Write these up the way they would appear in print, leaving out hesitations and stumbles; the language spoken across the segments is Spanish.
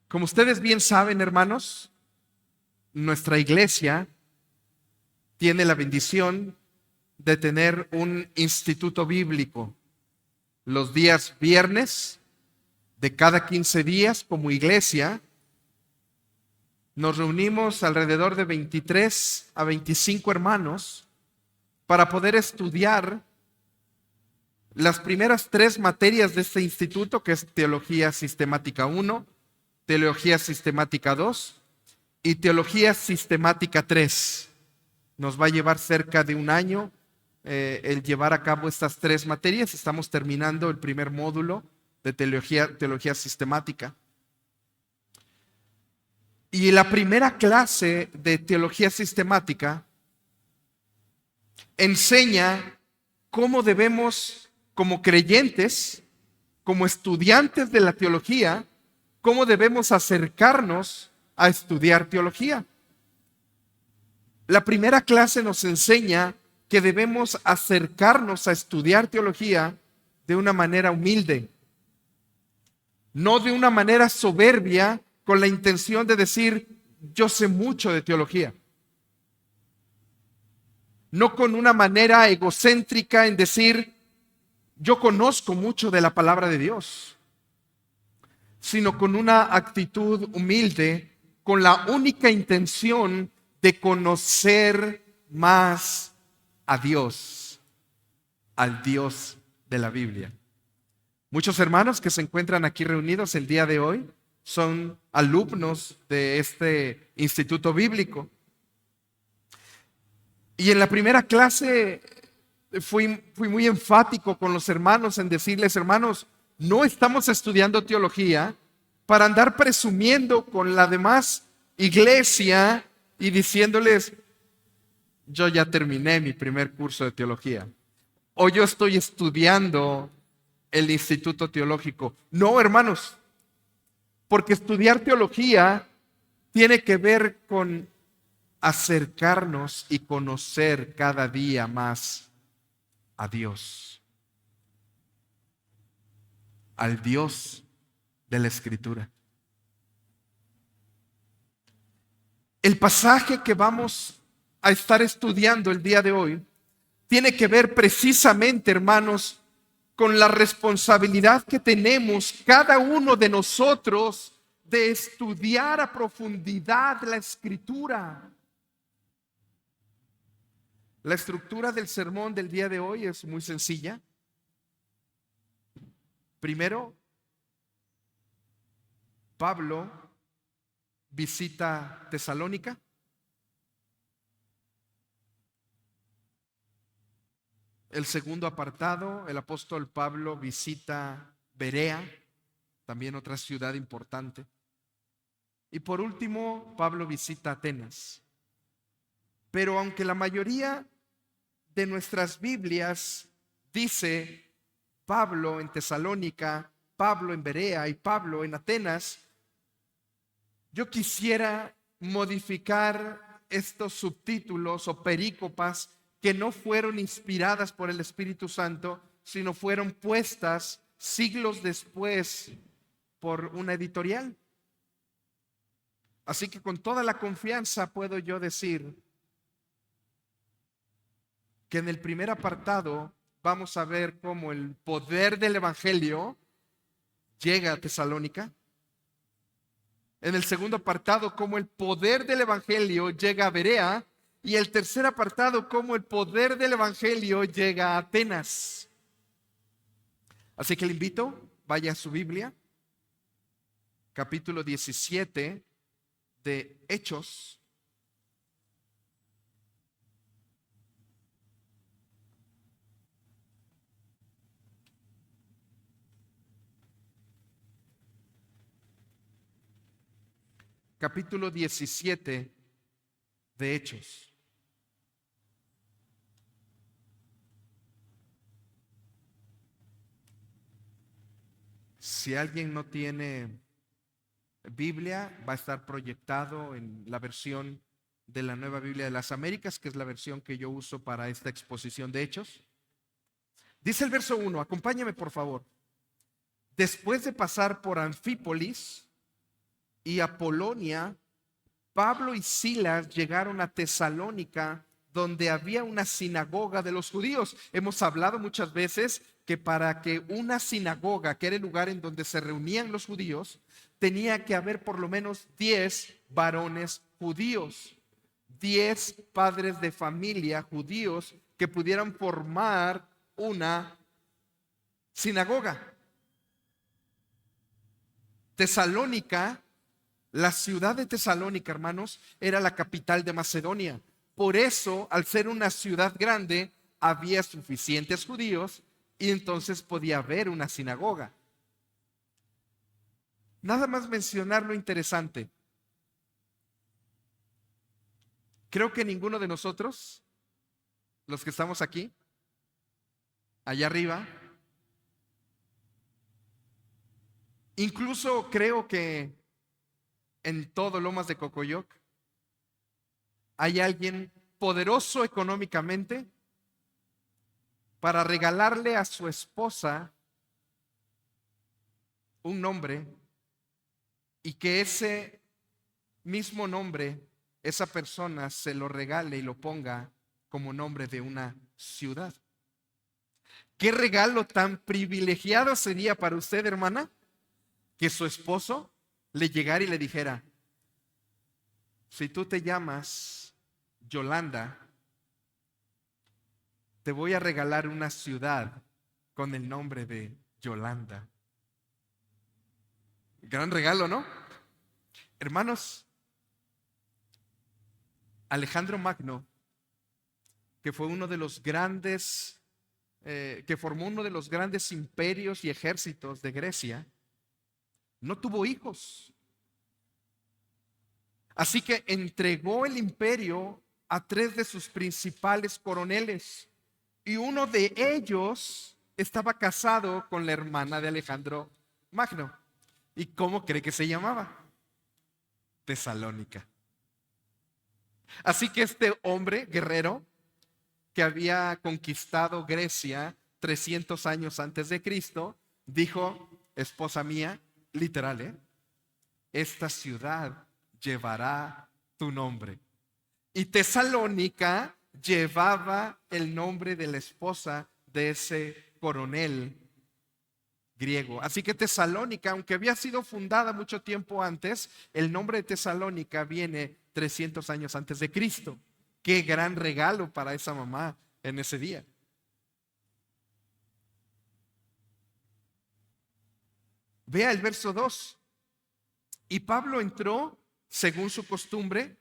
Como ustedes bien saben, hermanos, nuestra iglesia tiene la bendición de tener un instituto bíblico los días viernes de cada 15 días. Como iglesia nos reunimos alrededor de 23 a 25 hermanos para poder estudiar las primeras 3 materias de este instituto, que es Teología Sistemática 1, Teología Sistemática 2 y Teología Sistemática 3. Nos va a llevar cerca de un año el llevar a cabo estas 3 materias. Estamos terminando el primer módulo de teología sistemática. Y la primera clase de teología sistemática enseña cómo debemos, como creyentes, como estudiantes de la teología, cómo debemos acercarnos a estudiar teología. La primera clase nos enseña que debemos acercarnos a estudiar teología de una manera humilde, no de una manera soberbia con la intención de decir yo sé mucho de teología, no con una manera egocéntrica en decir yo conozco mucho de la palabra de Dios, sino con una actitud humilde, con la única intención de conocer más a Dios, al Dios de la Biblia. Muchos hermanos que se encuentran aquí reunidos el día de hoy son alumnos de este instituto bíblico. Y en la primera clase fui muy enfático con los hermanos en decirles: hermanos, no estamos estudiando teología para andar presumiendo con la demás iglesia y diciéndoles yo ya terminé mi primer curso de teología, o yo estoy estudiando el instituto teológico. No, hermanos, porque estudiar teología tiene que ver con acercarnos y conocer cada día más a Dios, al Dios de la Escritura. El pasaje que vamos a estar estudiando el día de hoy tiene que ver precisamente, hermanos, con la responsabilidad que tenemos cada uno de nosotros de estudiar a profundidad la Escritura. La estructura del sermón del día de hoy es muy sencilla. Primero, Pablo visita Tesalónica. El segundo apartado, el apóstol Pablo visita Berea, también otra ciudad importante. Y por último, Pablo visita Atenas. Pero aunque la mayoría de nuestras Biblias dice Pablo en Tesalónica, Pablo en Berea y Pablo en Atenas, yo quisiera modificar estos subtítulos o perícopas que no fueron inspiradas por el Espíritu Santo, sino fueron puestas siglos después por una editorial. Así que con toda la confianza puedo yo decir que en el primer apartado vamos a ver cómo el poder del Evangelio llega a Tesalónica. En el segundo apartado, cómo el poder del Evangelio llega a Berea. Y el tercer apartado, cómo el poder del Evangelio llega a Atenas. Así que le invito, vaya a su Biblia, capítulo 17 de Hechos. Capítulo 17 de Hechos. Si alguien no tiene Biblia, va a estar proyectado en la versión de la Nueva Biblia de las Américas, que es la versión que yo uso para esta exposición de Hechos. Dice el verso 1, acompáñame por favor. Después de pasar por Anfípolis, y Apolonia, Pablo y Silas llegaron a Tesalónica, donde había una sinagoga de los judíos. Hemos hablado muchas veces que para que una sinagoga, que era el lugar en donde se reunían los judíos, tenía que haber por lo menos 10 varones judíos, 10 padres de familia judíos que pudieran formar una sinagoga. Tesalónica, la ciudad de Tesalónica, hermanos, era la capital de Macedonia. Por eso, al ser una ciudad grande, había suficientes judíos y entonces podía haber una sinagoga. Nada más mencionar lo interesante. Creo que ninguno de nosotros, los que estamos aquí, allá arriba, incluso creo que en todo Lomas de Cocoyoc hay alguien poderoso económicamente para regalarle a su esposa un nombre y que ese mismo nombre, esa persona se lo regale y lo ponga como nombre de una ciudad. ¿Qué regalo tan privilegiado sería para usted, hermana, que su esposo le llegara y le dijera: si tú te llamas Yolanda, te voy a regalar una ciudad con el nombre de Yolanda? Gran regalo, ¿no? Hermanos, Alejandro Magno, que fue uno de los grandes, que formó uno de los grandes imperios y ejércitos de Grecia, no tuvo hijos. Así que entregó el imperio a 3 de sus principales coroneles, y uno de ellos estaba casado con la hermana de Alejandro Magno. ¿Y cómo cree que se llamaba? Tesalónica. Así que este hombre guerrero, que había conquistado Grecia 300 años antes de Cristo, dijo: esposa mía, literal, esta ciudad llevará tu nombre. Y Tesalónica llevaba el nombre de la esposa de ese coronel griego. Así que Tesalónica, aunque había sido fundada mucho tiempo antes, el nombre de Tesalónica viene 300 años antes de Cristo. Qué gran regalo para esa mamá en ese día. Vea el verso 2. Y Pablo entró según su costumbre,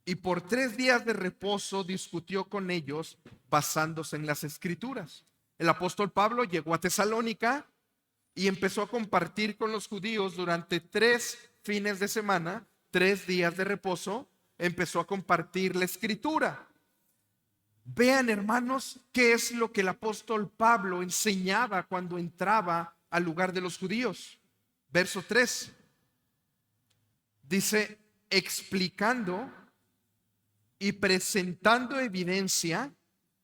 y por 3 días de reposo discutió con ellos basándose en las Escrituras. El apóstol Pablo llegó a Tesalónica y empezó a compartir con los judíos durante 3 fines de semana, 3 días de reposo. Empezó a compartir la Escritura. Vean, hermanos, qué es lo que el apóstol Pablo enseñaba cuando entraba al lugar de los judíos. Verso 3 dice: explicando y presentando evidencia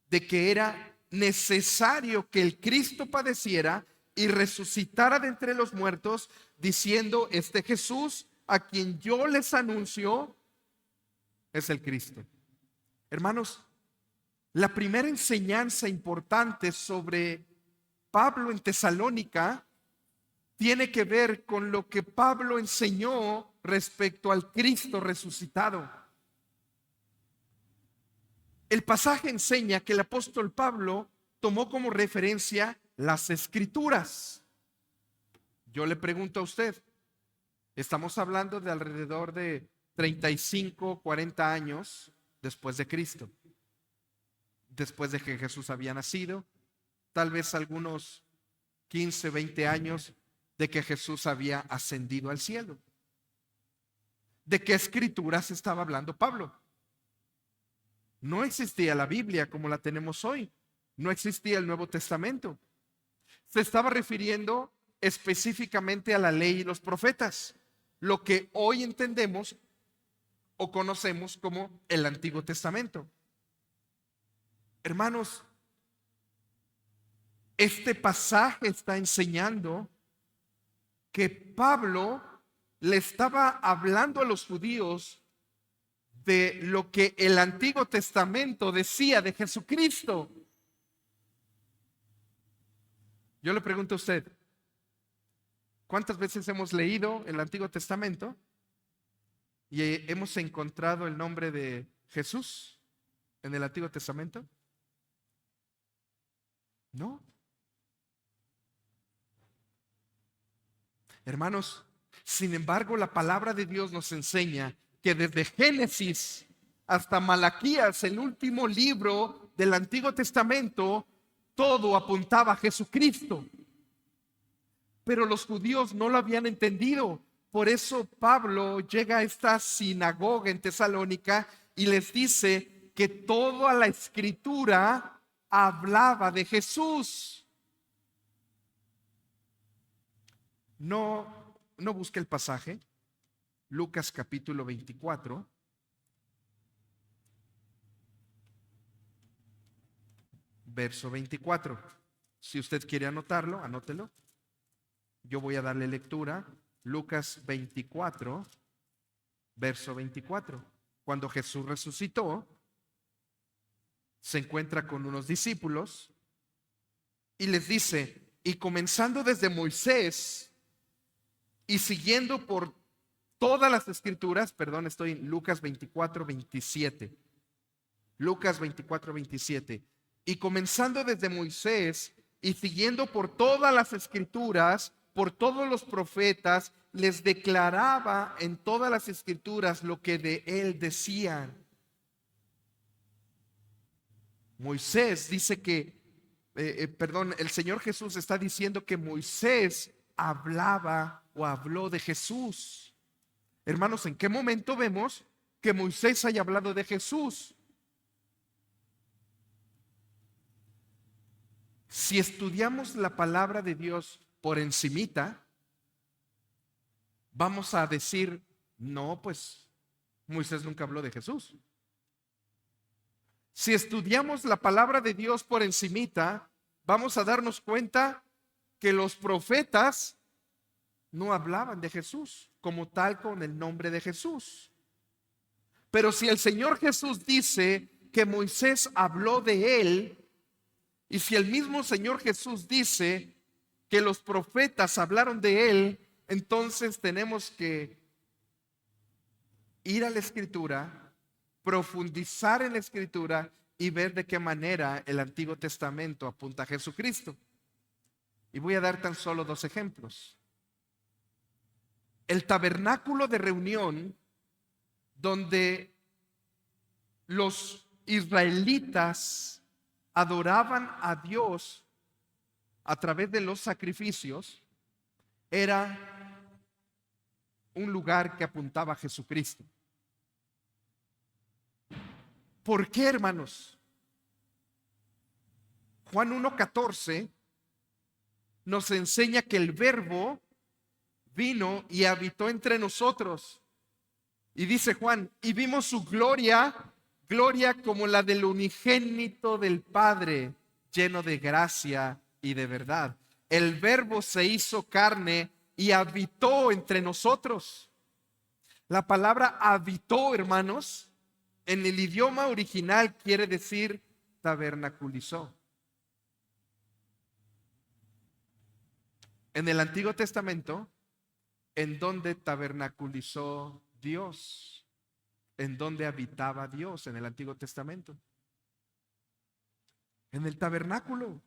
de que era necesario que el Cristo padeciera y resucitara de entre los muertos, diciendo: este Jesús a quien yo les anuncio es el Cristo. Hermanos, la primera enseñanza importante sobre Pablo en Tesalónica tiene que ver con lo que Pablo enseñó respecto al Cristo resucitado. El pasaje enseña que el apóstol Pablo tomó como referencia las Escrituras. Yo le pregunto a usted, estamos hablando de alrededor de 35, 40 años después de Cristo, después de que Jesús había nacido, tal vez algunos 15, 20 años de que Jesús había ascendido al cielo. ¿De qué escrituras estaba hablando Pablo? No existía la Biblia como la tenemos hoy. No existía el Nuevo Testamento. Se estaba refiriendo específicamente a la ley y los profetas, lo que hoy entendemos o conocemos como el Antiguo Testamento. Hermanos, este pasaje está enseñando que Pablo le estaba hablando a los judíos de lo que el Antiguo Testamento decía de Jesucristo. Yo le pregunto a usted, ¿cuántas veces hemos leído el Antiguo Testamento y hemos encontrado el nombre de Jesús en el Antiguo Testamento? No. Hermanos, sin embargo, la palabra de Dios nos enseña que desde Génesis hasta Malaquías, el último libro del Antiguo Testamento, todo apuntaba a Jesucristo. Pero los judíos no lo habían entendido. Por eso Pablo llega a esta sinagoga en Tesalónica y les dice que toda la escritura hablaba de Jesús. No busque el pasaje. Lucas capítulo 24. Verso 24. Si usted quiere anotarlo, anótelo. Yo voy a darle lectura. Lucas 24, verso 24. Cuando Jesús resucitó, se encuentra con unos discípulos y les dice, y comenzando desde Moisés y siguiendo por todas las escrituras, perdón, estoy en Lucas 24, 27. Lucas 24, 27. Y comenzando desde Moisés y siguiendo por todas las escrituras, por todos los profetas, les declaraba en todas las escrituras lo que de él decían. Moisés dice que, el Señor Jesús está diciendo que Moisés hablaba o habló de Jesús. Hermanos, ¿en qué momento vemos que Moisés haya hablado de Jesús? Si estudiamos la palabra de Dios por encimita, vamos a decir, no, pues Moisés nunca habló de Jesús. Si estudiamos la palabra de Dios por encimita, vamos a darnos cuenta que los profetas no hablaban de Jesús como tal con el nombre de Jesús. Pero si el Señor Jesús dice que Moisés habló de él, y si el mismo Señor Jesús dice que los profetas hablaron de él, entonces tenemos que ir a la Escritura, profundizar en la Escritura y ver de qué manera el Antiguo Testamento apunta a Jesucristo. Y voy a dar tan solo dos ejemplos. El tabernáculo de reunión, donde los israelitas adoraban a Dios a través de los sacrificios, era un lugar que apuntaba a Jesucristo. ¿Por qué, hermanos? Juan 1:14 nos enseña que el Verbo vino y habitó entre nosotros. Y dice Juan, y vimos su gloria, gloria como la del unigénito del Padre, lleno de gracia y de verdad. El Verbo se hizo carne y habitó entre nosotros. La palabra habitó, hermanos, en el idioma original quiere decir tabernaculizó. En el Antiguo Testamento, ¿en dónde tabernaculizó Dios? ¿En dónde habitaba Dios en el Antiguo Testamento? En el tabernáculo.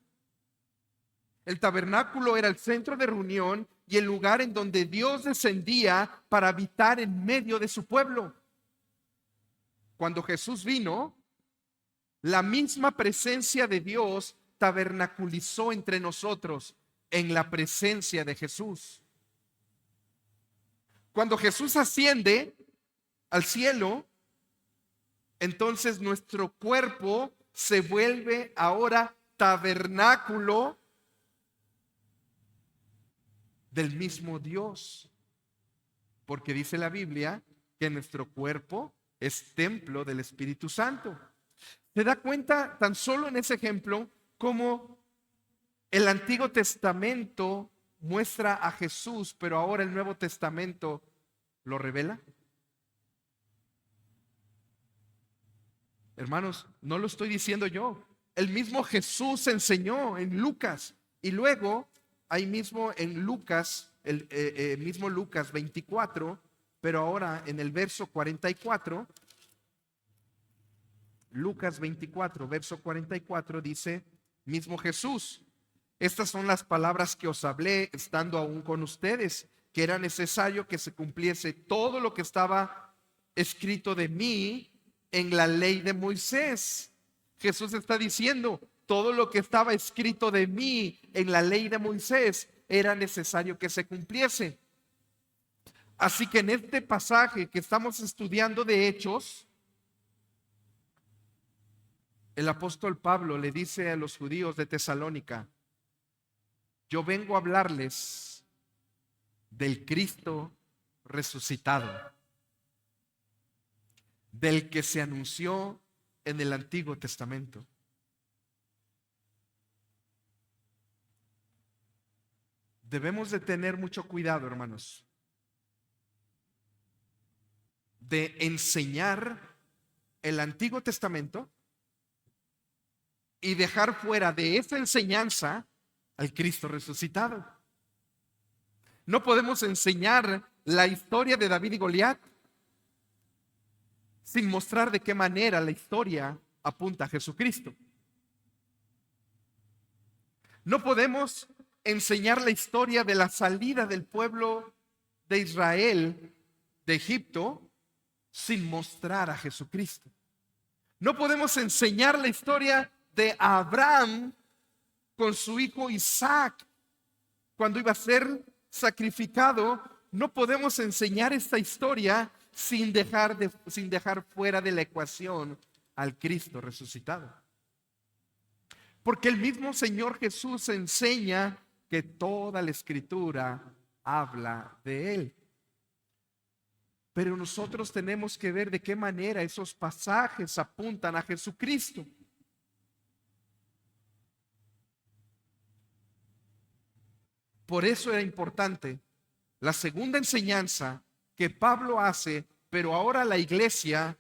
El tabernáculo era el centro de reunión y el lugar en donde Dios descendía para habitar en medio de su pueblo. Cuando Jesús vino, la misma presencia de Dios tabernaculizó entre nosotros en la presencia de Jesús. Cuando Jesús asciende al cielo, entonces nuestro cuerpo se vuelve ahora tabernáculo del mismo Dios, porque dice la Biblia que nuestro cuerpo es templo del Espíritu Santo. ¿Se da cuenta tan solo en ese ejemplo cómo el Antiguo Testamento muestra a Jesús, pero ahora el Nuevo Testamento lo revela? Hermanos, no lo estoy diciendo yo. El mismo Jesús enseñó en Lucas. Y luego, ahí mismo en Lucas, el mismo Lucas 24, pero ahora en el verso 44, Lucas 24, verso 44 dice, mismo Jesús, estas son las palabras que os hablé estando aún con ustedes, que era necesario que se cumpliese todo lo que estaba escrito de mí en la ley de Moisés. Jesús está diciendo, todo lo que estaba escrito de mí en la ley de Moisés era necesario que se cumpliese. Así que en este pasaje que estamos estudiando de Hechos, el apóstol Pablo le dice a los judíos de Tesalónica, yo vengo a hablarles del Cristo resucitado, del que se anunció en el Antiguo Testamento. Debemos de tener mucho cuidado, hermanos, de enseñar el Antiguo Testamento y dejar fuera de esa enseñanza al Cristo resucitado. No podemos enseñar la historia de David y Goliat sin mostrar de qué manera la historia apunta a Jesucristo. No podemos enseñar la historia de la salida del pueblo de Israel de Egipto sin mostrar a Jesucristo. No podemos enseñar la historia de Abraham con su hijo Isaac cuando iba a ser sacrificado. No podemos enseñar esta historia sin dejar fuera de la ecuación al Cristo resucitado. Porque el mismo Señor Jesús enseña que toda la Escritura habla de Él. Pero nosotros tenemos que ver de qué manera esos pasajes apuntan a Jesucristo. Por eso era importante la segunda enseñanza que Pablo hace, pero ahora la iglesia,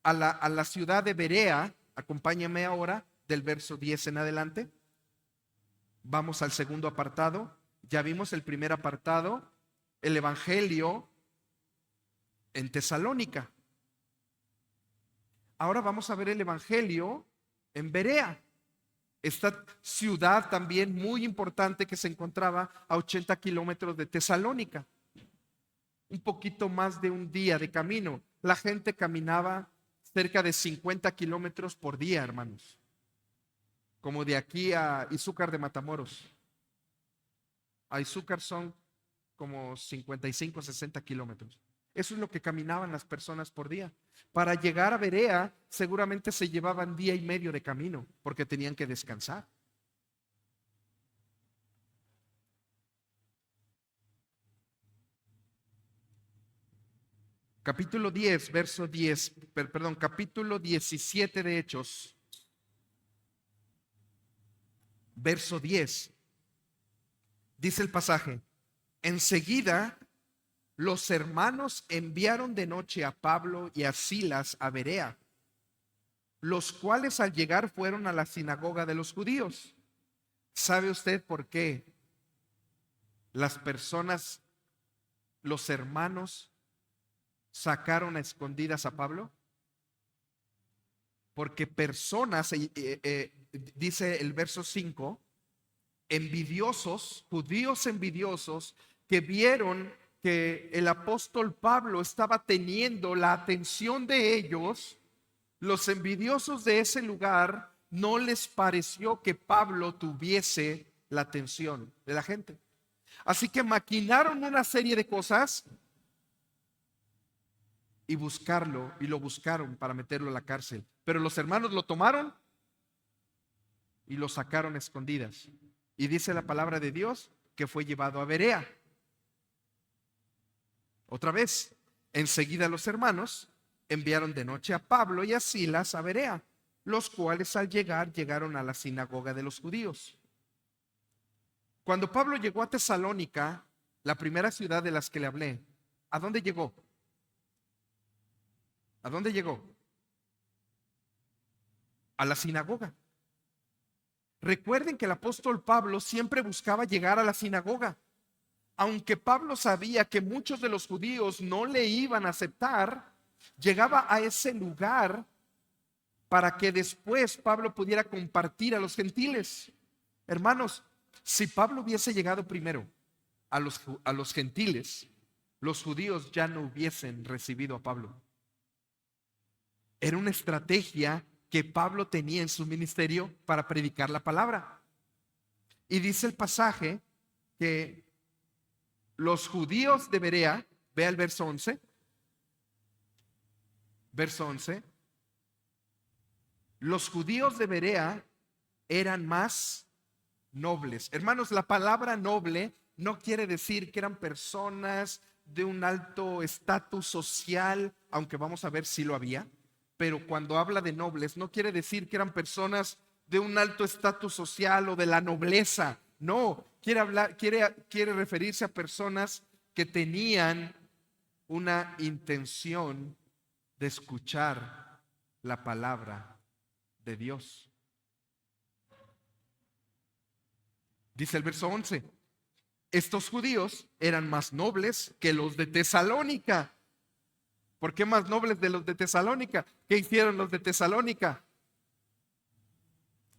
a la ciudad de Berea. Acompáñame ahora del verso 10 en adelante. Vamos al segundo apartado. Ya vimos el primer apartado, el evangelio en Tesalónica. Ahora vamos a ver el evangelio en Berea, esta ciudad también muy importante que se encontraba a 80 kilómetros de Tesalónica. Un poquito más de un día de camino. La gente caminaba cerca de 50 kilómetros por día, hermanos. Como de aquí a Izúcar de Matamoros. A Izúcar son como 55, 60 kilómetros. Eso es lo que caminaban las personas por día. Para llegar a Berea seguramente se llevaban día y medio de camino porque tenían que descansar. Capítulo 10, verso 10, perdón, capítulo 17 de Hechos, verso 10. Dice el pasaje, enseguida los hermanos enviaron de noche a Pablo y a Silas a Berea, los cuales al llegar fueron a la sinagoga de los judíos. ¿Sabe usted por qué las personas, los hermanos, sacaron a escondidas a Pablo? Porque personas, dice el verso 5, envidiosos, judíos envidiosos, que vieron que el apóstol Pablo estaba teniendo la atención de ellos, los envidiosos de ese lugar no les pareció que Pablo tuviese la atención de la gente. Así que maquinaron una serie de cosas y lo buscaron para meterlo a la cárcel. Pero los hermanos lo tomaron y lo sacaron a escondidas. Y dice la palabra de Dios que fue llevado a Berea. Otra vez, enseguida los hermanos enviaron de noche a Pablo y a Silas a Berea, los cuales al llegar llegaron a la sinagoga de los judíos. Cuando Pablo llegó a Tesalónica, la primera ciudad de las que le hablé, ¿A dónde llegó? ¿A dónde llegó? A la sinagoga. Recuerden que el apóstol Pablo siempre buscaba llegar a la sinagoga. Aunque Pablo sabía que muchos de los judíos no le iban a aceptar, llegaba a ese lugar para que después Pablo pudiera compartir a los gentiles. Hermanos, si Pablo hubiese llegado primero a los gentiles, los judíos ya no hubiesen recibido a Pablo. Era una estrategia que Pablo tenía en su ministerio para predicar la palabra. Y dice el pasaje que los judíos de Berea, vea el verso 11, los judíos de Berea eran más nobles. Hermanos, la palabra noble no quiere decir que eran personas de un alto estatus social, aunque vamos a ver si lo había, pero cuando habla de nobles no quiere decir que eran personas de un alto estatus social o de la nobleza. No, quiere referirse a personas que tenían una intención de escuchar la palabra de Dios. Dice el verso 11, estos judíos eran más nobles que los de Tesalónica. ¿Por qué más nobles de los de Tesalónica? ¿Qué hicieron los de Tesalónica?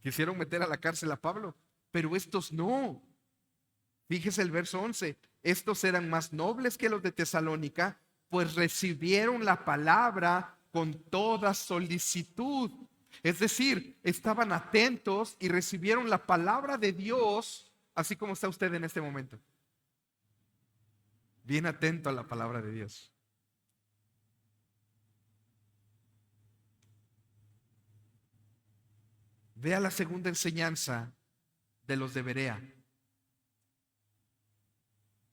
Quisieron meter a la cárcel a Pablo, pero estos no. Fíjese el verso 11, estos eran más nobles que los de Tesalónica, pues recibieron la palabra con toda solicitud. Es decir, estaban atentos y recibieron la palabra de Dios, así como está usted en este momento. Bien atento a la palabra de Dios. Vea la segunda enseñanza de los de Berea.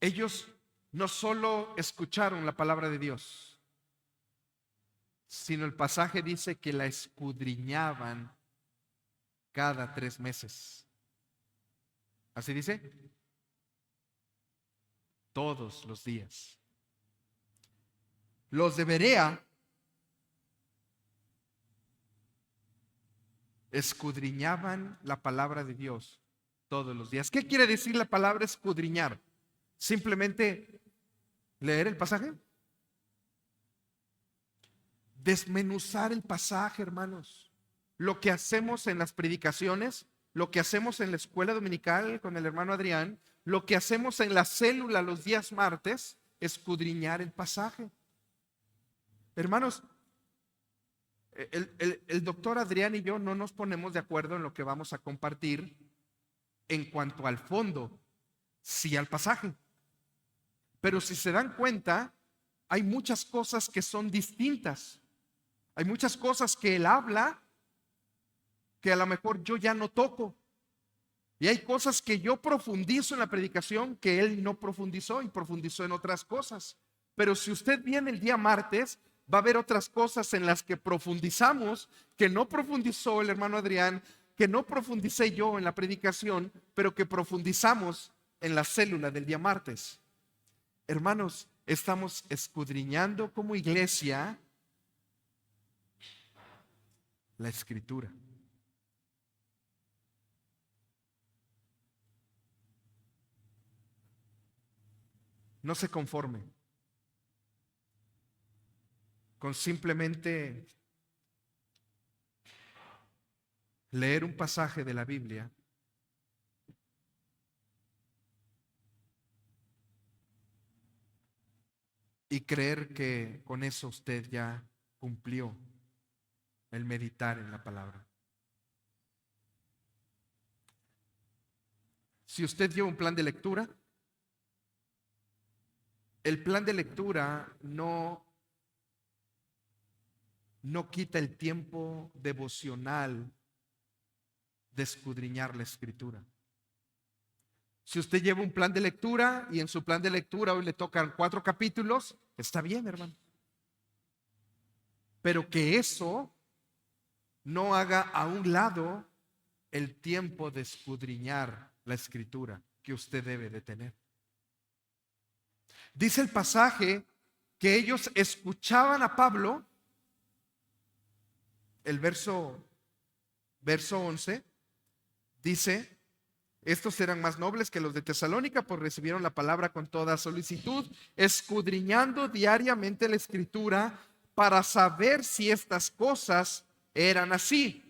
Ellos no solo escucharon la palabra de Dios, sino el pasaje dice que la escudriñaban cada 3 meses. ¿Así dice? Todos los días. Los de Berea escudriñaban la palabra de Dios todos los días. ¿Qué quiere decir la palabra escudriñar? ¿Simplemente leer el pasaje? Desmenuzar el pasaje, hermanos. Lo que hacemos en las predicaciones, lo que hacemos en la escuela dominical con el hermano Adrián, lo que hacemos en la célula los días martes, escudriñar el pasaje. Hermanos, el doctor Adrián y yo no nos ponemos de acuerdo en lo que vamos a compartir en cuanto al fondo, sí al pasaje. Pero si se dan cuenta, hay muchas cosas que son distintas. Hay muchas cosas que él habla que a lo mejor yo ya no toco. Y hay cosas que yo profundizo en la predicación que él no profundizó y profundizó en otras cosas. Pero si usted viene el día martes, va a haber otras cosas en las que profundizamos, que no profundizó el hermano Adrián, que no profundicé yo en la predicación, pero que profundizamos en la célula del día martes. Hermanos, estamos escudriñando como iglesia la Escritura. No se conforme con simplemente leer un pasaje de la Biblia y creer que con eso usted ya cumplió el meditar en la palabra. Si usted lleva un plan de lectura, el plan de lectura no quita el tiempo devocional de escudriñar la Escritura. Si usted lleva un plan de lectura y en su plan de lectura hoy le tocan 4 capítulos, está bien, hermano. Pero que eso no haga a un lado el tiempo de escudriñar la Escritura que usted debe de tener. Dice el pasaje que ellos escuchaban a Pablo, el verso 11, dice: estos eran más nobles que los de Tesalónica, pues recibieron la palabra con toda solicitud, escudriñando diariamente la Escritura para saber si estas cosas eran así.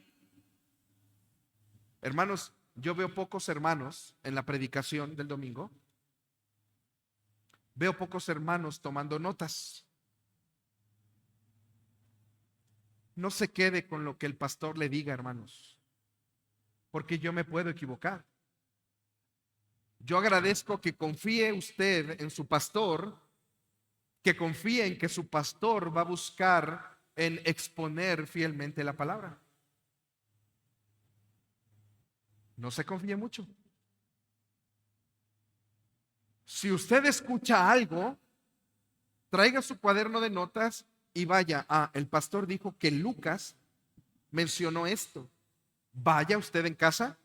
Hermanos, yo veo pocos hermanos en la predicación del domingo. Veo pocos hermanos tomando notas. No se quede con lo que el pastor le diga, hermanos, porque yo me puedo equivocar. Yo agradezco que confíe usted en su pastor, que confíe en que su pastor va a buscar en exponer fielmente la palabra. No se confíe mucho. Si usted escucha algo, traiga su cuaderno de notas y vaya: el pastor dijo que Lucas mencionó esto. Vaya usted en casa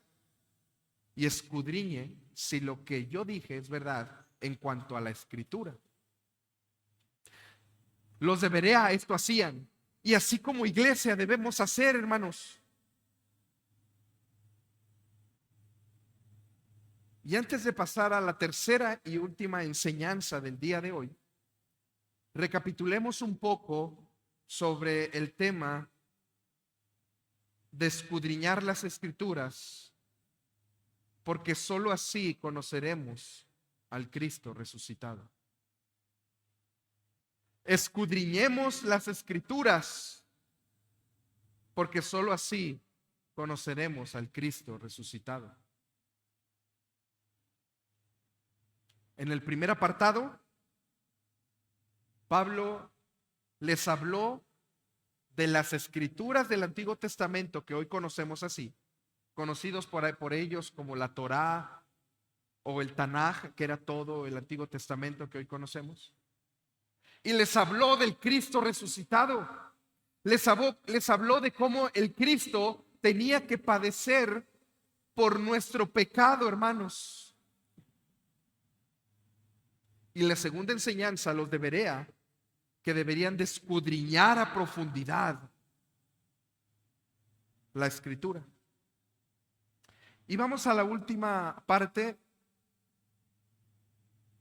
y escudriñe si lo que yo dije es verdad en cuanto a la Escritura. Los de Berea esto hacían, y así como iglesia debemos hacer, hermanos. Y antes de pasar a la tercera y última enseñanza del día de hoy, recapitulemos un poco sobre el tema de escudriñar las Escrituras, porque sólo así conoceremos al Cristo resucitado. Escudriñemos las Escrituras, porque sólo así conoceremos al Cristo resucitado. En el primer apartado, Pablo les habló de las Escrituras del Antiguo Testamento, que hoy conocemos así, conocidos por ellos como la Torá o el Tanaj, que era todo el Antiguo Testamento que hoy conocemos. Y les habló del Cristo resucitado. Les habló de cómo el Cristo tenía que padecer por nuestro pecado, hermanos. Y la segunda enseñanza a los de Berea, que deberían de escudriñar a profundidad la Escritura. Y vamos a la última parte,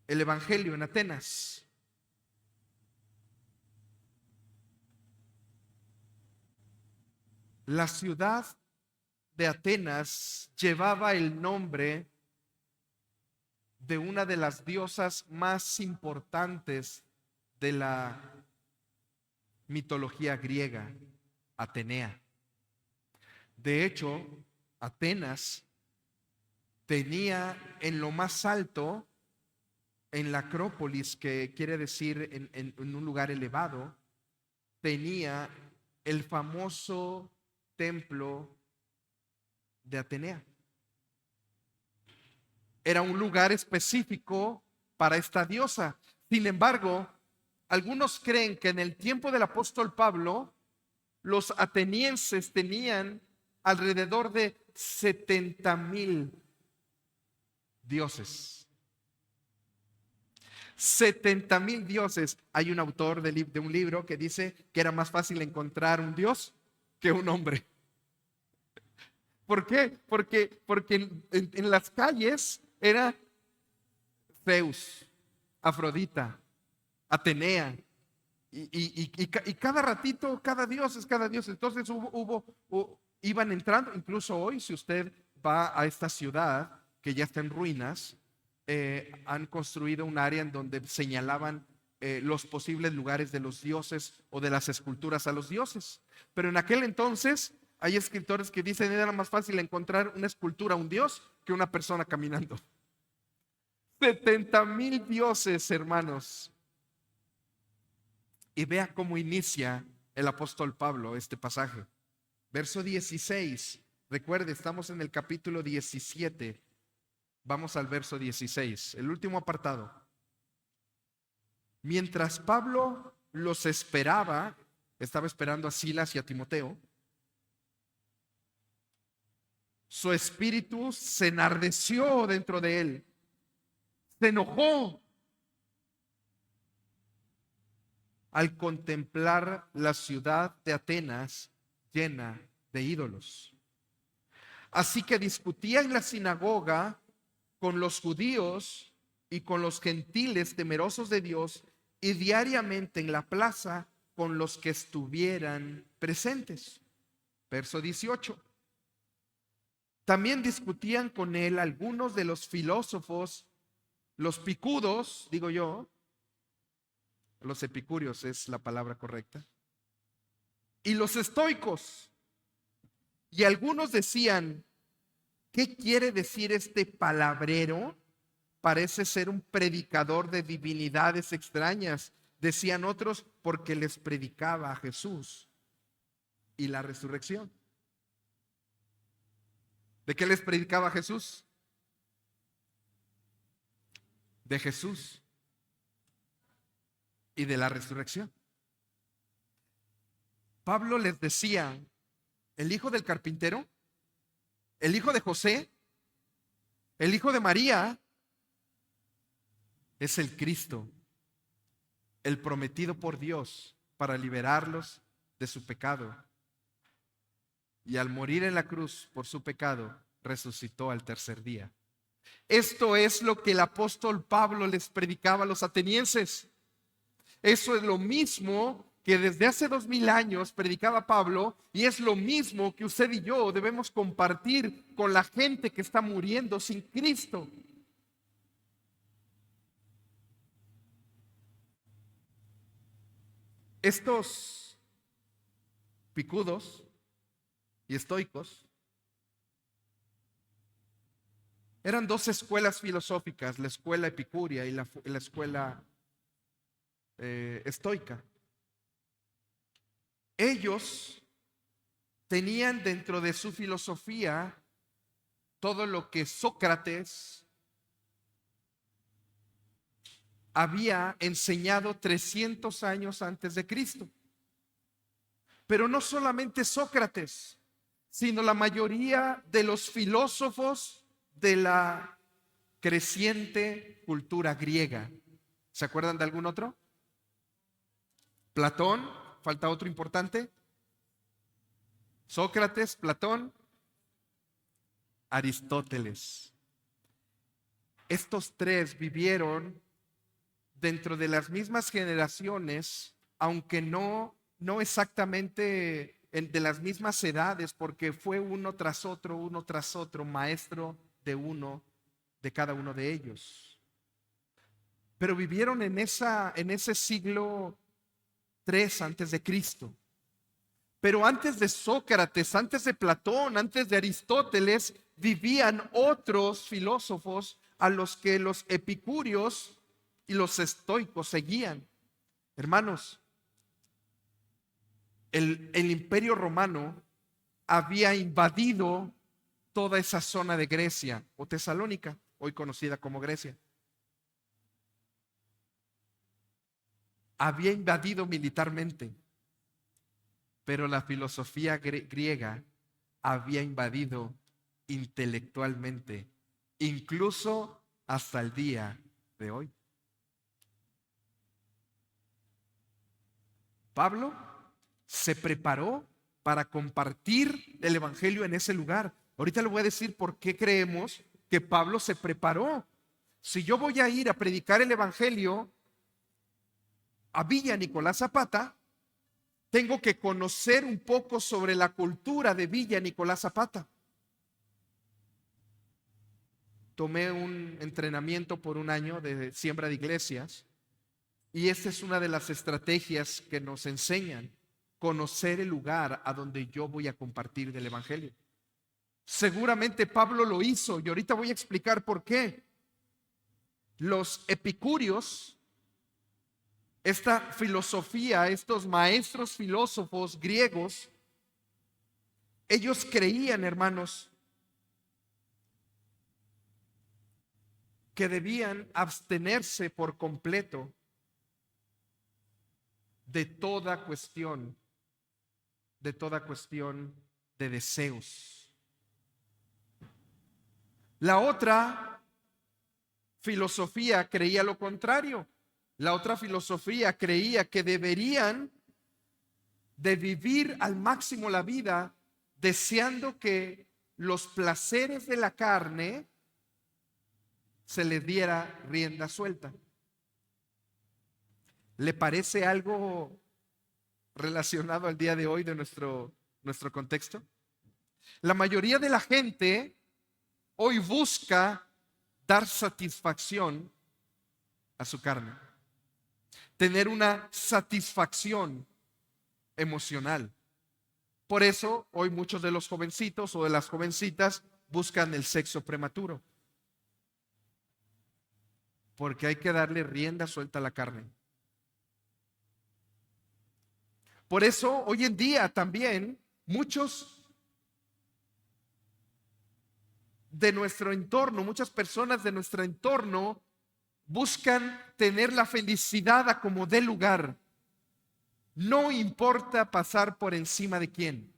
el Evangelio en Atenas. La ciudad de Atenas llevaba el nombre de una de las diosas más importantes de la mitología griega, Atenea. De hecho, Atenas tenía en lo más alto, en la Acrópolis, que quiere decir en un lugar elevado, tenía el famoso templo de Atenea. Era un lugar específico para esta diosa. Sin embargo, algunos creen que en el tiempo del apóstol Pablo, los atenienses tenían alrededor de 70,000 dioses. 70,000 dioses. Hay un autor de un libro que dice que era más fácil encontrar un dios que un hombre. ¿Por qué? Porque en las calles era Zeus, Afrodita, Atenea, y cada ratito, cada dios es cada dios. Entonces iban entrando, incluso hoy, si usted va a esta ciudad que ya está en ruinas, han construido un área en donde señalaban los posibles lugares de los dioses o de las esculturas a los dioses. Pero en aquel entonces hay escritores que dicen que era más fácil encontrar una escultura a un dios que una persona caminando. 70,000 dioses, hermanos. Y vea cómo inicia el apóstol Pablo este pasaje. Verso 16. Recuerde, estamos en el capítulo 17. Vamos al verso 16, el último apartado. Mientras Pablo los esperaba, estaba esperando a Silas y a Timoteo, su espíritu se enardeció dentro de él, se enojó. al contemplar la ciudad de Atenas llena de ídolos. Así que discutía en la sinagoga con los judíos y con los gentiles temerosos de Dios, y diariamente en la plaza con los que estuvieran presentes. Verso 18. También discutían con él algunos de los filósofos, los picudos, digo yo, los epicúreos es la palabra correcta, y los estoicos. Y algunos decían, ¿qué quiere decir este palabrero? Parece ser un predicador de divinidades extrañas. Decían otros, porque les predicaba a Jesús y la resurrección. ¿De qué les predicaba Jesús? De Jesús y de la resurrección. Pablo les decía, el hijo del carpintero, el hijo de José, el hijo de María, es el Cristo, el prometido por Dios para liberarlos de su pecado. Y al morir en la cruz por su pecado, resucitó al tercer día. Esto es lo que el apóstol Pablo les predicaba a los atenienses. Eso es lo mismo que desde hace 2000 años predicaba Pablo, y es lo mismo que usted y yo debemos compartir con la gente que está muriendo sin Cristo. Estos picudos y estoicos eran dos escuelas filosóficas, la escuela epicúrea y la escuela estoica. Ellos tenían dentro de su filosofía todo lo que Sócrates había enseñado 300 años antes de Cristo. Pero no solamente Sócrates, sino la mayoría de los filósofos de la creciente cultura griega. ¿Se acuerdan de algún otro? Platón, falta otro importante. Sócrates, Platón, Aristóteles. Estos tres vivieron dentro de las mismas generaciones, aunque no exactamente de las mismas edades, porque fue uno tras otro, maestro de cada uno de ellos. Pero vivieron en ese siglo 3 antes de Cristo. Pero antes de Sócrates, antes de Platón, antes de Aristóteles, vivían otros filósofos a los que los epicúreos y los estoicos seguían. Hermanos, el Imperio Romano había invadido toda esa zona de Grecia o Tesalónica, hoy conocida como Grecia. Había invadido militarmente, pero la filosofía griega había invadido intelectualmente, incluso hasta el día de hoy. Pablo se preparó para compartir el evangelio en ese lugar. Ahorita le voy a decir por qué creemos que Pablo se preparó. Si yo voy a ir a predicar el evangelio a Villa Nicolás Zapata, tengo que conocer un poco sobre la cultura de Villa Nicolás Zapata. Tomé un entrenamiento por un año de siembra de iglesias, y esta es una de las estrategias que nos enseñan: conocer el lugar a donde yo voy a compartir del evangelio. Seguramente Pablo lo hizo, y ahorita voy a explicar por qué. Los epicúreos, esta filosofía, estos maestros filósofos griegos, ellos creían, hermanos, que debían abstenerse por completo de toda cuestión de deseos. La otra filosofía creía lo contrario. La otra filosofía creía que deberían de vivir al máximo la vida deseando que los placeres de la carne se les diera rienda suelta. ¿Le parece algo relacionado al día de hoy de nuestro contexto? La mayoría de la gente hoy busca dar satisfacción a su carne, tener una satisfacción emocional. Por eso hoy muchos de los jovencitos o de las jovencitas buscan el sexo prematuro, porque hay que darle rienda suelta a la carne. Por eso hoy en día también muchos de nuestro entorno, muchas personas de nuestro entorno buscan tener la felicidad a como dé lugar. No importa pasar por encima de quién.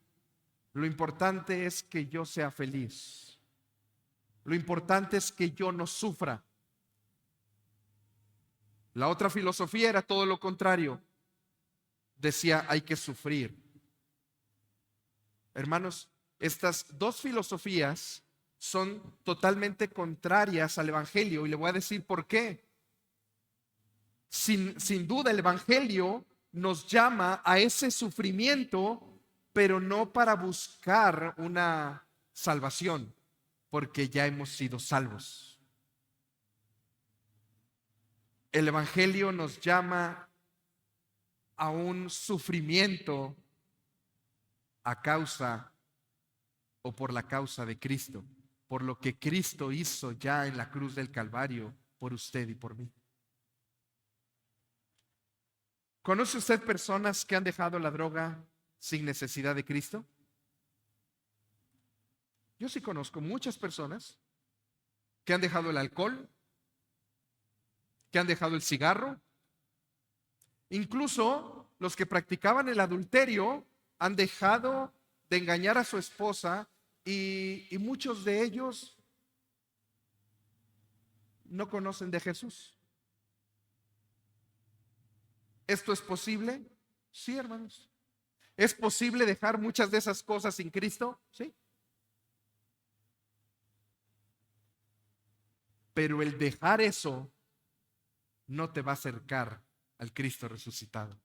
Lo importante es que yo sea feliz. Lo importante es que yo no sufra. La otra filosofía era todo lo contrario. Decía, hay que sufrir. Hermanos, estas dos filosofías son totalmente contrarias al Evangelio y le voy a decir por qué. Sin duda el Evangelio nos llama a ese sufrimiento, pero no para buscar una salvación, porque ya hemos sido salvos. El Evangelio nos llama a un sufrimiento a causa o por la causa de Cristo, por lo que Cristo hizo ya en la cruz del Calvario por usted y por mí. ¿Conoce usted personas que han dejado la droga sin necesidad de Cristo? Yo sí conozco muchas personas que han dejado el alcohol, que han dejado el cigarro, incluso los que practicaban el adulterio han dejado de engañar a su esposa y muchos de ellos no conocen de Jesús. ¿Esto es posible? Sí, hermanos. ¿Es posible dejar muchas de esas cosas sin Cristo? Sí. Pero el dejar eso no te va a acercar al Cristo resucitado.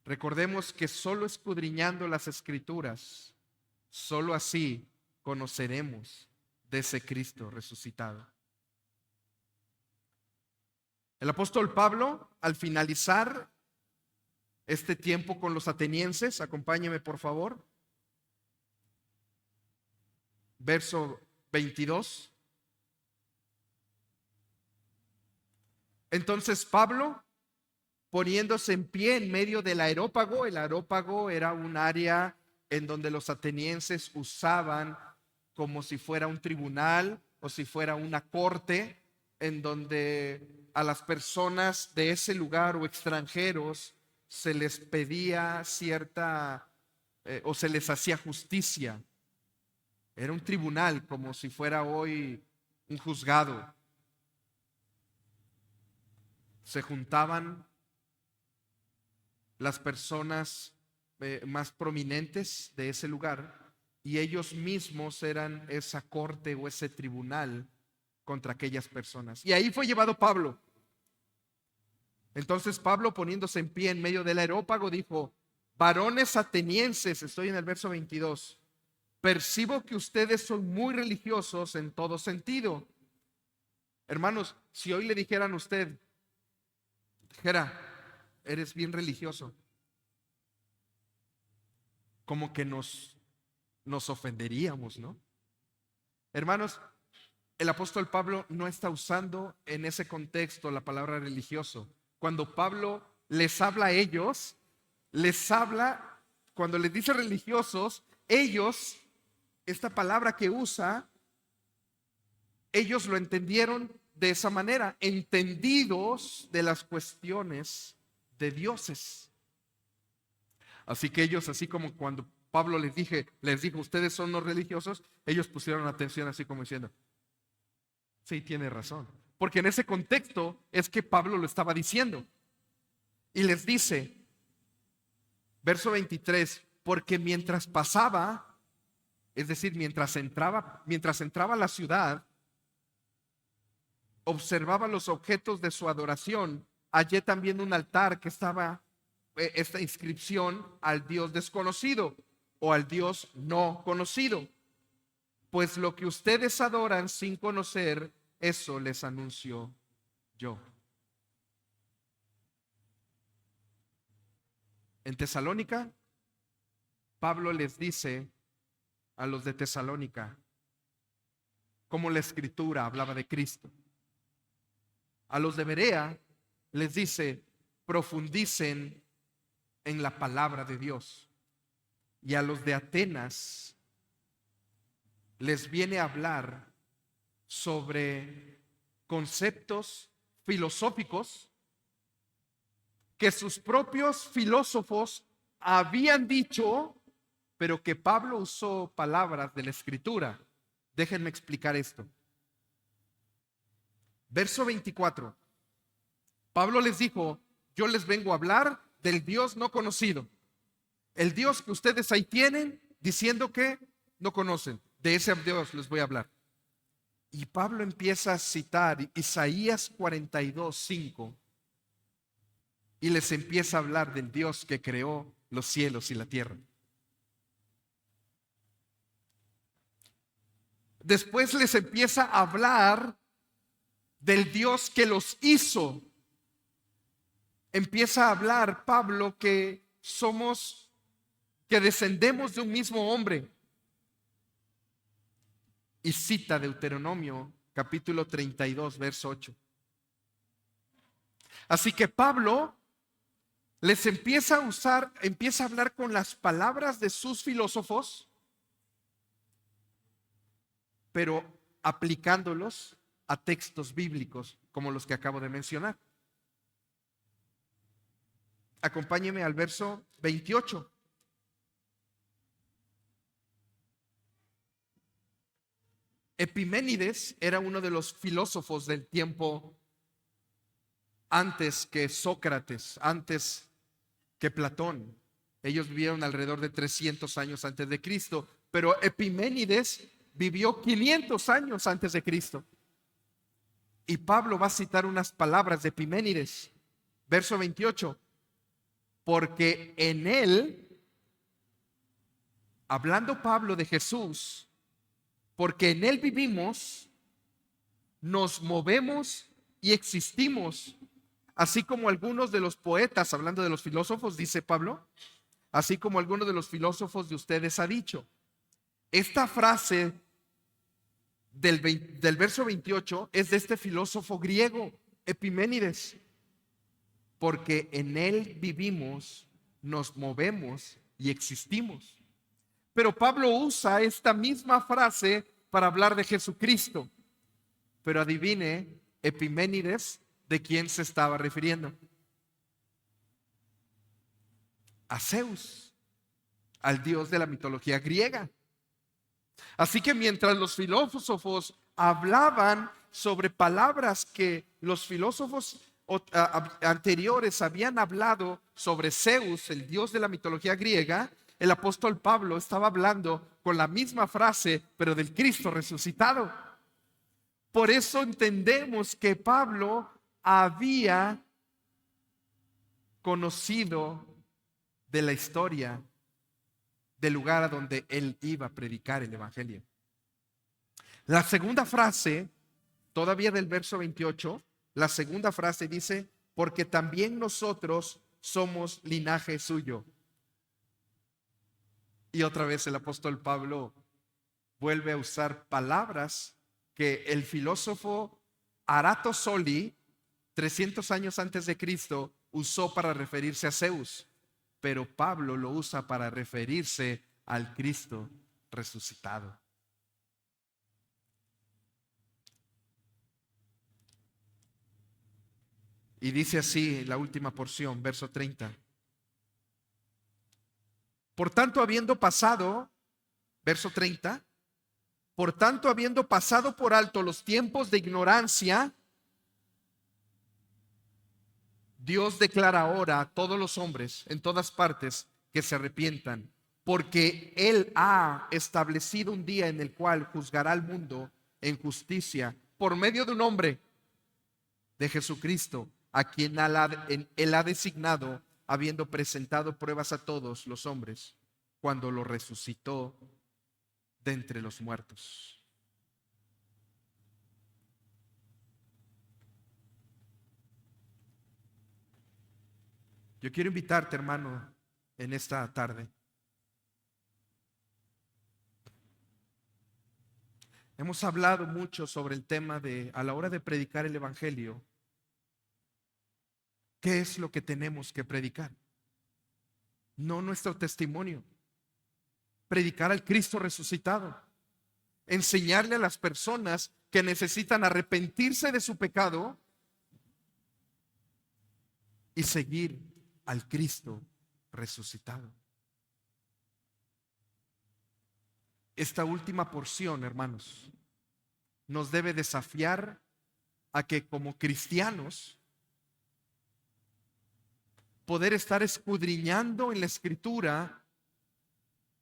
Recordemos que solo escudriñando las Escrituras, solo así conoceremos de ese Cristo resucitado. El apóstol Pablo, al finalizar este tiempo con los atenienses, acompáñeme por favor, verso 22. Entonces Pablo, poniéndose en pie en medio del areópago, el areópago era un área en donde los atenienses usaban como si fuera un tribunal o si fuera una corte, en donde a las personas de ese lugar o extranjeros se les pedía cierta o se les hacía justicia. Era un tribunal como si fuera hoy un juzgado. Se juntaban las personas más prominentes de ese lugar y ellos mismos eran esa corte o ese tribunal contra aquellas personas. Y ahí fue llevado Pablo. Entonces Pablo, poniéndose en pie en medio del areópago, dijo: varones atenienses, estoy en el verso 22, percibo que ustedes son muy religiosos en todo sentido. Hermanos, si hoy le dijeran a usted, Jera, eres bien religioso, como que nos ofenderíamos, ¿no? Hermanos, el apóstol Pablo no está usando en ese contexto la palabra religioso. Cuando Pablo les habla a ellos, les habla, cuando les dice religiosos, ellos, esta palabra que usa, ellos lo entendieron de esa manera, entendidos de las cuestiones de dioses. Así que ellos, así como cuando Pablo les dijo, ustedes son los religiosos, ellos pusieron atención así como diciendo, sí, tiene razón. Porque en ese contexto es que Pablo lo estaba diciendo. Y les dice, verso 23, porque mientras pasaba, es decir, mientras entraba a la ciudad, observaba los objetos de su adoración, hallé también un altar que estaba esta inscripción al Dios desconocido o al Dios no conocido. Pues lo que ustedes adoran sin conocer, eso les anuncio yo. En Tesalónica, Pablo les dice a los de Tesalónica, como la Escritura hablaba de Cristo. A los de Berea les dice, profundicen en la palabra de Dios. Y a los de Atenas les viene a hablar sobre conceptos filosóficos que sus propios filósofos habían dicho, pero que Pablo usó palabras de la Escritura. Déjenme explicar esto. Verso 24. Pablo les dijo, yo les vengo a hablar del Dios no conocido. El Dios que ustedes ahí tienen diciendo que no conocen. De ese Dios les voy a hablar. Y Pablo empieza a citar Isaías 42:5 y les empieza a hablar del Dios que creó los cielos y la tierra. Después les empieza a hablar del Dios que los hizo. Empieza a hablar Pablo que descendemos de un mismo hombre. Y cita Deuteronomio capítulo 32, verso 8. Así que Pablo les empieza a hablar con las palabras de sus filósofos, pero aplicándolos a textos bíblicos como los que acabo de mencionar. Acompáñeme al verso 28. Epiménides era uno de los filósofos del tiempo antes que Sócrates, antes que Platón. Ellos vivieron alrededor de 300 años antes de Cristo, pero Epiménides vivió 500 años antes de Cristo. Y Pablo va a citar unas palabras de Epiménides, verso 28, porque en él, hablando Pablo de Jesús, porque en él vivimos, nos movemos y existimos, así como algunos de los poetas, hablando de los filósofos, dice Pablo, así como algunos de los filósofos de ustedes ha dicho. Esta frase del verso 28 es de este filósofo griego, Epiménides, porque en él vivimos, nos movemos y existimos. Pero Pablo usa esta misma frase para hablar de Jesucristo. Pero adivine, Epiménides, ¿de quién se estaba refiriendo? A Zeus, al dios de la mitología griega. Así que mientras los filósofos hablaban sobre palabras que los filósofos anteriores habían hablado sobre Zeus, el dios de la mitología griega, el apóstol Pablo estaba hablando con la misma frase, pero del Cristo resucitado. Por eso entendemos que Pablo había conocido de la historia del lugar a donde él iba a predicar el evangelio. La segunda frase, todavía del verso 28, la segunda frase dice, porque también nosotros somos linaje suyo. Y otra vez el apóstol Pablo vuelve a usar palabras que el filósofo Arato Soli, 300 años antes de Cristo, usó para referirse a Zeus. Pero Pablo lo usa para referirse al Cristo resucitado. Y dice así la última porción, verso 30. Por tanto, habiendo pasado, verso 30, por tanto, habiendo pasado por alto los tiempos de ignorancia, Dios declara ahora a todos los hombres en todas partes que se arrepientan, porque Él ha establecido un día en el cual juzgará al mundo en justicia por medio de un hombre, de Jesucristo, a quien Él ha designado, habiendo presentado pruebas a todos los hombres, cuando lo resucitó de entre los muertos. Yo quiero invitarte, hermano, en esta tarde. Hemos hablado mucho sobre el tema de, a la hora de predicar el Evangelio, ¿qué es lo que tenemos que predicar? No nuestro testimonio. Predicar al Cristo resucitado. Enseñarle a las personas que necesitan arrepentirse de su pecado y seguir al Cristo resucitado. Esta última porción, hermanos, nos debe desafiar a que como cristianos poder estar escudriñando en la Escritura.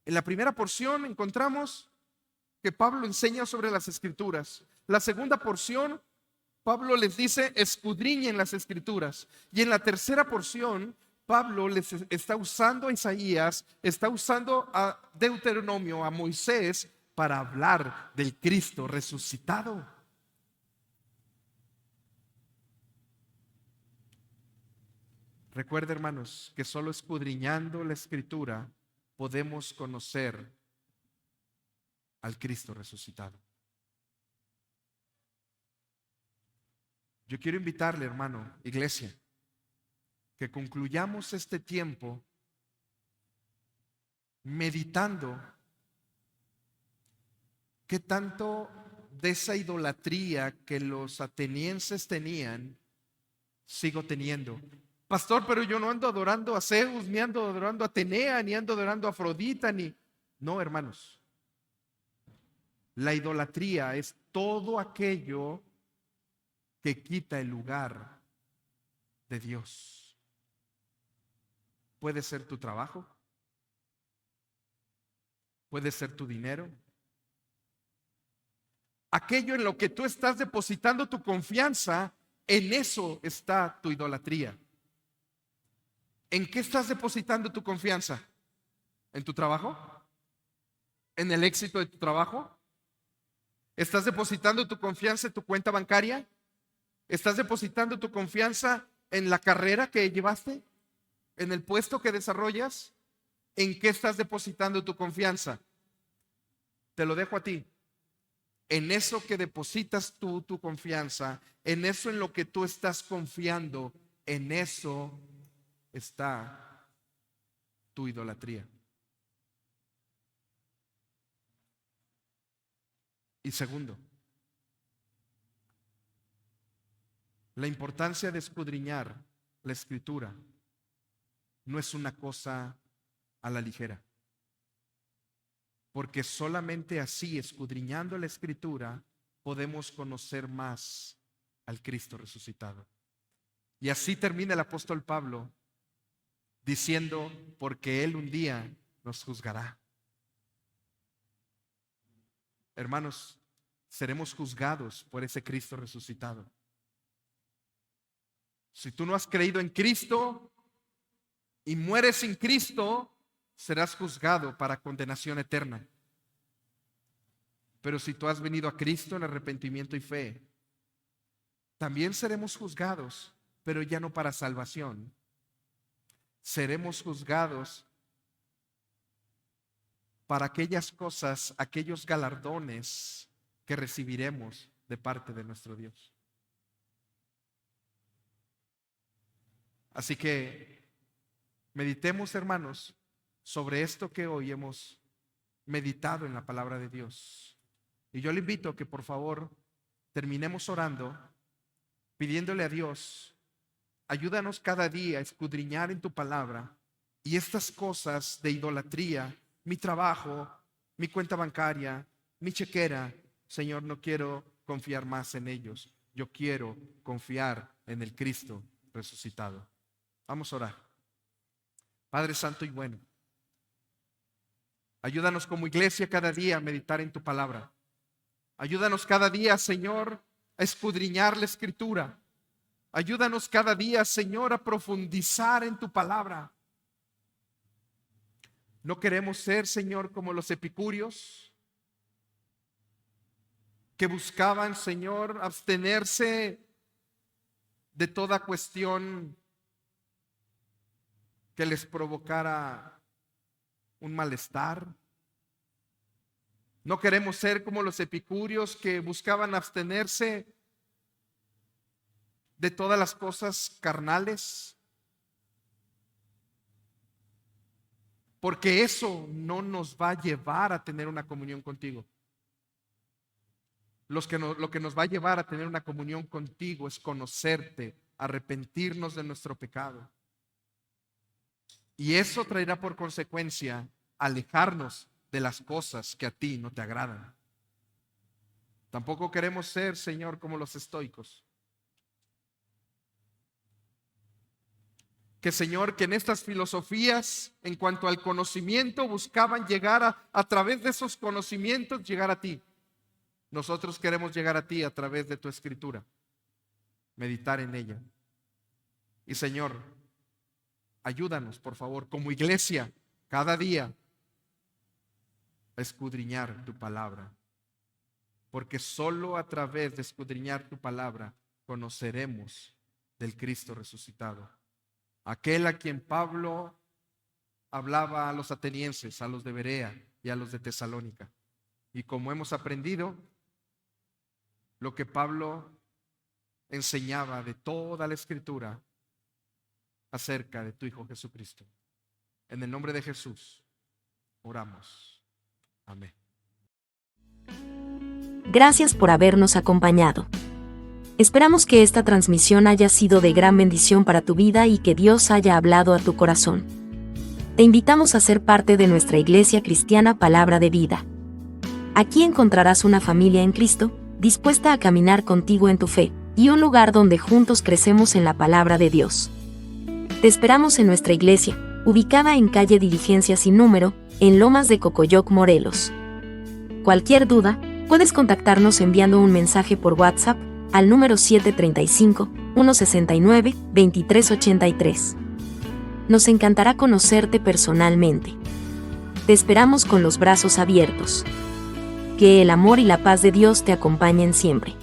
En la primera porción encontramos que Pablo enseña sobre las Escrituras. La segunda porción, Pablo les dice, escudriñen las Escrituras. Y en la tercera porción, Pablo les está usando a Isaías, está usando a Deuteronomio, a Moisés, para hablar del Cristo resucitado. Recuerda, hermanos, que solo escudriñando la Escritura podemos conocer al Cristo resucitado. Yo quiero invitarle, hermano, iglesia, que concluyamos este tiempo meditando qué tanto de esa idolatría que los atenienses tenían, sigo teniendo. Pastor, pero yo no ando adorando a Zeus, ni ando adorando a Atenea, ni ando adorando a Afrodita, ni... No, hermanos. La idolatría es todo aquello que quita el lugar de Dios. Puede ser tu trabajo, puede ser tu dinero, aquello en lo que tú estás depositando tu confianza, en eso está tu idolatría. ¿En qué estás depositando tu confianza? ¿En tu trabajo? ¿En el éxito de tu trabajo? ¿Estás depositando tu confianza en tu cuenta bancaria? ¿Estás depositando tu confianza en la carrera que llevaste? ¿En el puesto que desarrollas? ¿En qué estás depositando tu confianza? Te lo dejo a ti. En eso que depositas tú tu confianza, en eso en lo que tú estás confiando, en eso está tu idolatría. Y segundo, la importancia de escudriñar la Escritura no es una cosa a la ligera, porque solamente así, escudriñando la Escritura, podemos conocer más al Cristo resucitado. Y así termina el apóstol Pablo diciendo, porque Él un día nos juzgará. Hermanos, seremos juzgados por ese Cristo resucitado. Si tú no has creído en Cristo y mueres sin Cristo, serás juzgado para condenación eterna. Pero si tú has venido a Cristo en arrepentimiento y fe, también seremos juzgados, pero ya no para salvación. Seremos juzgados para aquellas cosas, aquellos galardones que recibiremos de parte de nuestro Dios. Así que meditemos, hermanos, sobre esto que hoy hemos meditado en la palabra de Dios. Y yo le invito a que por favor terminemos orando, pidiéndole a Dios, ayúdanos cada día a escudriñar en tu palabra Y estas cosas de idolatría, mi trabajo, mi cuenta bancaria, mi chequera, Señor, no quiero confiar más en ellos. Yo quiero confiar en el Cristo resucitado. Vamos a orar. Padre Santo y bueno, ayúdanos como iglesia cada día a meditar en tu palabra. Ayúdanos cada día, Señor, a escudriñar la Escritura. Ayúdanos cada día, Señor, a profundizar en tu palabra. No queremos ser, Señor, como los epicúreos que buscaban, Señor, abstenerse de toda cuestión que les provocara un malestar. No queremos ser como los epicúreos que buscaban abstenerse de todas las cosas carnales, porque eso no nos va a llevar a tener una comunión contigo. Lo que nos va a llevar a tener una comunión contigo es conocerte, arrepentirnos de nuestro pecado. Y eso traerá por consecuencia alejarnos de las cosas que a ti no te agradan. Tampoco queremos ser, Señor, como los estoicos. Que, Señor, que en estas filosofías, en cuanto al conocimiento, buscaban llegar a través de esos conocimientos, llegar a ti. Nosotros queremos llegar a ti a través de tu Escritura, meditar en ella. Y, Señor, ayúdanos, por favor, como iglesia, cada día a escudriñar tu palabra, porque solo a través de escudriñar tu palabra conoceremos del Cristo resucitado, aquel a quien Pablo hablaba a los atenienses, a los de Berea y a los de Tesalónica. Y como hemos aprendido, lo que Pablo enseñaba de toda la Escritura acerca de tu Hijo Jesucristo. En el nombre de Jesús oramos. Amén. Gracias por habernos acompañado. Esperamos que esta transmisión haya sido de gran bendición para tu vida y que Dios haya hablado a tu corazón. Te invitamos a ser parte de nuestra Iglesia Cristiana Palabra de Vida. Aquí encontrarás una familia en Cristo, dispuesta a caminar contigo en tu fe, y un lugar donde juntos crecemos en la palabra de Dios. Te esperamos en nuestra iglesia, ubicada en calle Diligencia sin número, en Lomas de Cocoyoc, Morelos. Cualquier duda, puedes contactarnos enviando un mensaje por WhatsApp al número 735-169-2383. Nos encantará conocerte personalmente. Te esperamos con los brazos abiertos. Que el amor y la paz de Dios te acompañen siempre.